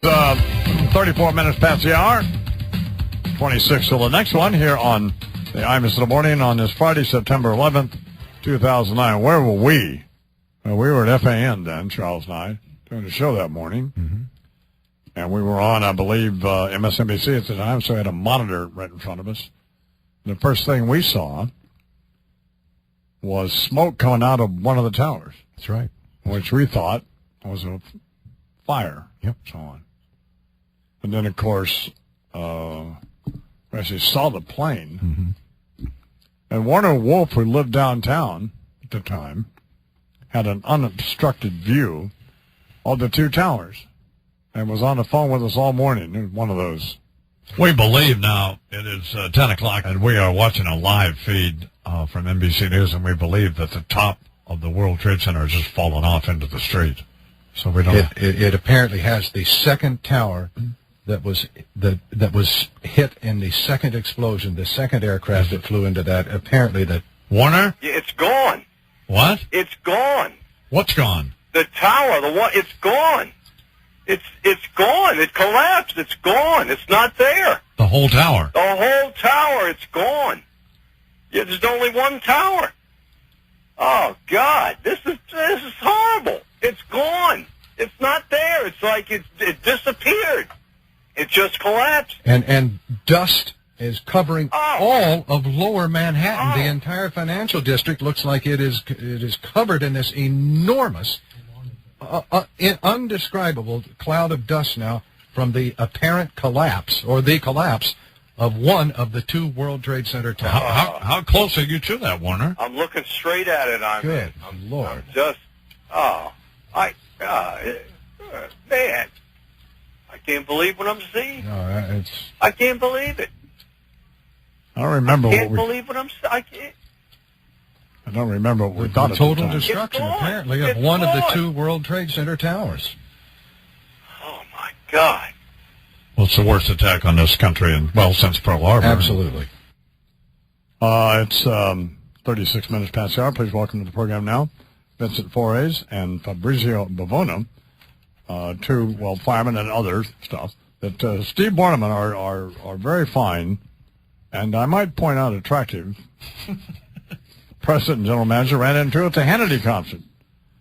34 minutes past the hour. 26 till the next one here on the Imus in the Morning on this Friday, September 11th, 2009. Where were we? We were at FAN then, Charles and I, doing the show that morning. Mm-hmm. And we were on, I believe, MSNBC at the time, so we had a monitor right in front of us. And the first thing we saw was smoke coming out of one of the towers. That's right. Which we thought was a fire. Yep. So on. And then, of course, we actually saw the plane. Mm-hmm. And Warner Wolf, who lived downtown at the time, had an unobstructed view of the two towers and was on the phone with us all morning. It was one of those. We believe now it is 10 o'clock, and we are watching a live feed from NBC News, and we believe that the top of the World Trade Center has just fallen off into the street. So we don't. It apparently has the second tower that was hit in the second explosion, the second aircraft that flew into that. Apparently, that Warner. Yeah, it's gone. What? It's gone. What's gone? The tower, the one, it's gone. It's gone. It collapsed. It's gone. It's not there. The whole tower. The whole tower, it's gone. Yeah, there's only one tower. Oh God, this is horrible. It's gone. It's not there. It's like it disappeared. It just collapsed. And dust is covering all of Lower Manhattan. Oh. The entire financial district looks like it is covered in this enormous, indescribable cloud of dust now from the apparent collapse, or the collapse, of one of the two World Trade Center towers. How close are you to that, Warner? I'm looking straight at it. Good Lord. I'm just, man, I can't believe what I'm seeing. No, I can't believe it. I don't remember I can't believe what I'm seeing. I can't. I don't remember what we thought. Total destruction, It's gone. apparently, of It's one of the gone. two World Trade Center towers. Oh my God. Well, it's the worst attack on this country since Pearl Harbor. Absolutely. It's 36 minutes past the hour. Please welcome to the program now Vincent Fores and Fabrizio Bavona, two firemen and other stuff. That Steve Borneman are very fine, and I might point out attractive. President and general manager ran into at the Hannity concert.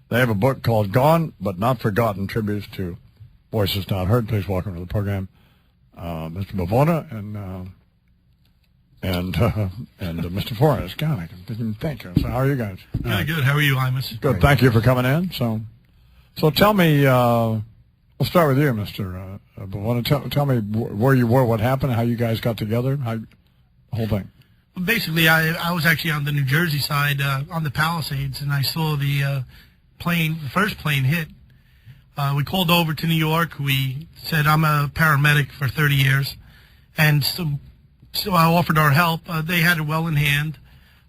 They have a book called "Gone But Not Forgotten: Tributes to Voices Not Heard." Please welcome to the program, Mr. Bavona and Mr. Forrest. God, I didn't think. So how are you guys? Good. How are you, Imus? Good. Thank you for coming in. So tell me. We'll start with you, Mr. Bavona. Tell me where you were, what happened, how you guys got together, the whole thing. Basically, I was actually on the New Jersey side on the Palisades, and I saw the first plane hit. We called over to New York. We said, I'm a paramedic for 30 years, and so I offered our help. They had it well in hand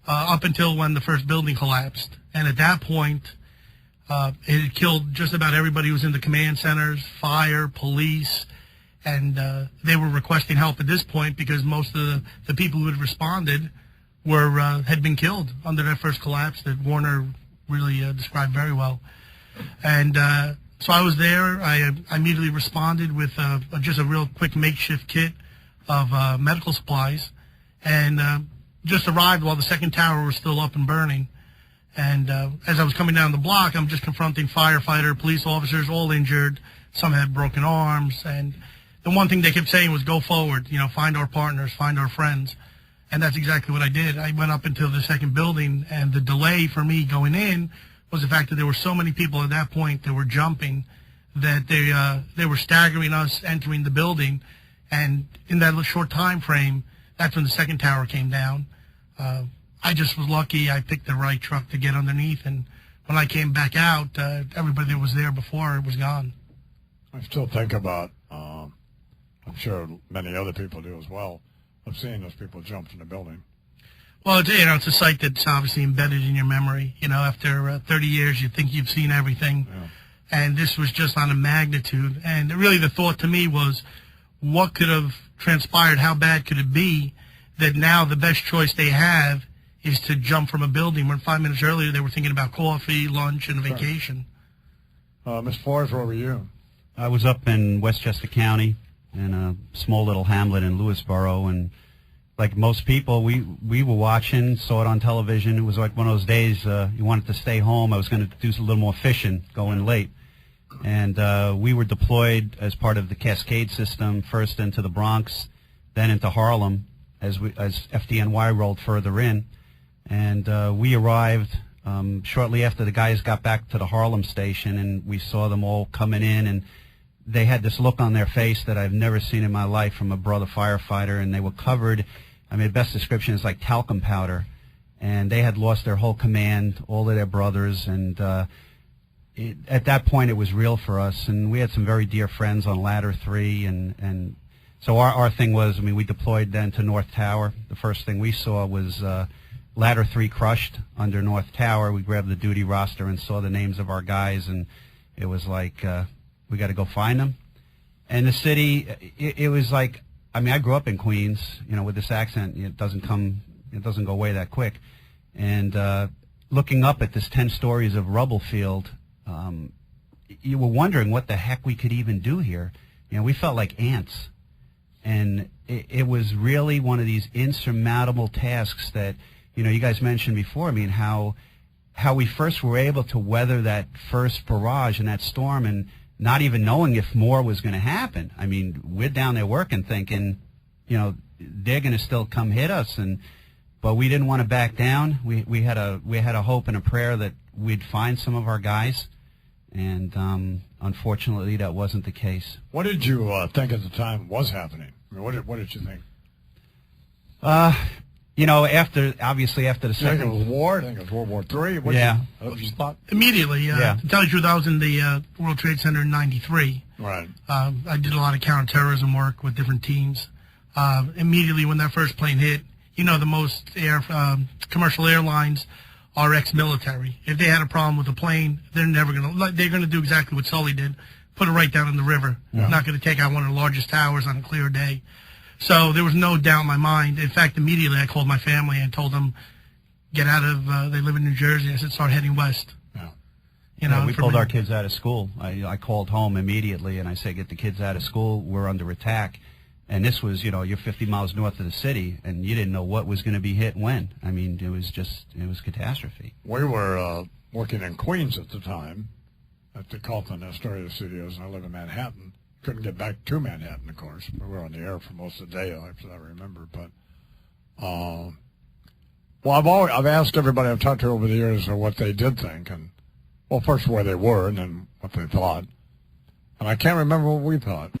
up until when the first building collapsed. And at that point, it had killed just about everybody who was in the command centers, fire, police, and they were requesting help at this point because most of the people who had responded had been killed under that first collapse that Warner really described very well. And so I was there. I immediately responded with just a real quick makeshift kit of medical supplies, and just arrived while the second tower was still up and burning. And as I was coming down the block, I'm just confronting firefighter, police officers, all injured. Some had broken arms, and the one thing they kept saying was, go forward, find our partners, find our friends. And that's exactly what I did. I went up into the second building, and the delay for me going in was the fact that there were so many people at that point that were jumping that they were staggering us entering the building. And in that short time frame, that's when the second tower came down. I just was lucky I picked the right truck to get underneath, and when I came back out, everybody that was there before was gone. I still think about, I'm sure many other people do as well, of seeing those people jump in the building. Well, it's a sight that's obviously embedded in your memory. After 30 years, you think you've seen everything, and this was just on a magnitude. And really the thought to me was, what could have transpired? How bad could it be that now the best choice they have is to jump from a building when 5 minutes earlier they were thinking about coffee, lunch, and a vacation? Ms. Forrest, where were you? I was up in Westchester County in a small little hamlet in Lewisboro, and like most people, we were watching, saw it on television. It was like one of those days you wanted to stay home. I was going to do a little more fishing, going late. And we were deployed as part of the Cascade system, first into the Bronx, then into Harlem, as FDNY rolled further in. And we arrived shortly after the guys got back to the Harlem station, and we saw them all coming in, and they had this look on their face that I've never seen in my life from a brother firefighter, and they were covered, I mean, the best description is like talcum powder, and they had lost their whole command, all of their brothers, and at that point it was real for us, and we had some very dear friends on Ladder 3, and so our thing was, I mean, we deployed then to North Tower. The first thing we saw was Ladder 3 crushed under North Tower. We grabbed the duty roster and saw the names of our guys, and it was like, we got to go find them. And the city, it was like, I mean, I grew up in Queens, you know, with this accent, it doesn't go away that quick. And looking up at this 10 stories of rubble field, you were wondering what the heck we could even do here. You know, we felt like ants. And it was really one of these insurmountable tasks that, you know, you guys mentioned before. I mean, how we first were able to weather that first barrage and that storm, and not even knowing if more was going to happen. I mean, we're down there working, thinking, you know, they're going to still come hit us, but we didn't want to back down. We had a hope and a prayer that we'd find some of our guys, and unfortunately, that wasn't the case. What did you think at the time was happening? I mean, what did you think? You know, obviously after the You think it second was war? You think it was World War III? What Yeah. you thought? Immediately, Yeah. to tell you the truth, I was in the World Trade Center in '93. Right. I did a lot of counterterrorism work with different teams. Immediately when that first plane hit, you know, the most commercial airlines are ex-military. If they had a problem with a plane, they're going to do exactly what Sully did, put it right down in the river. Yeah. Not going to take out one of the largest towers on a clear day. So there was no doubt in my mind. In fact, immediately I called my family and told them, get out of, they live in New Jersey. I said, start heading west. Yeah. You know, we pulled our kids out of school. I called home immediately, and I said, get the kids out of school. We're under attack. And this was, you know, you're 50 miles north of the city, and you didn't know what was going to be hit when. I mean, it was catastrophe. We were working in Queens at the time at the Kaufman Astoria Studios, and I live in Manhattan. Couldn't get back to Manhattan, of course. We were on the air for most of the day, I remember. But, well, I've asked everybody I've talked to over the years what they did think, and well, first where they were, and then what they thought. And I can't remember what we thought.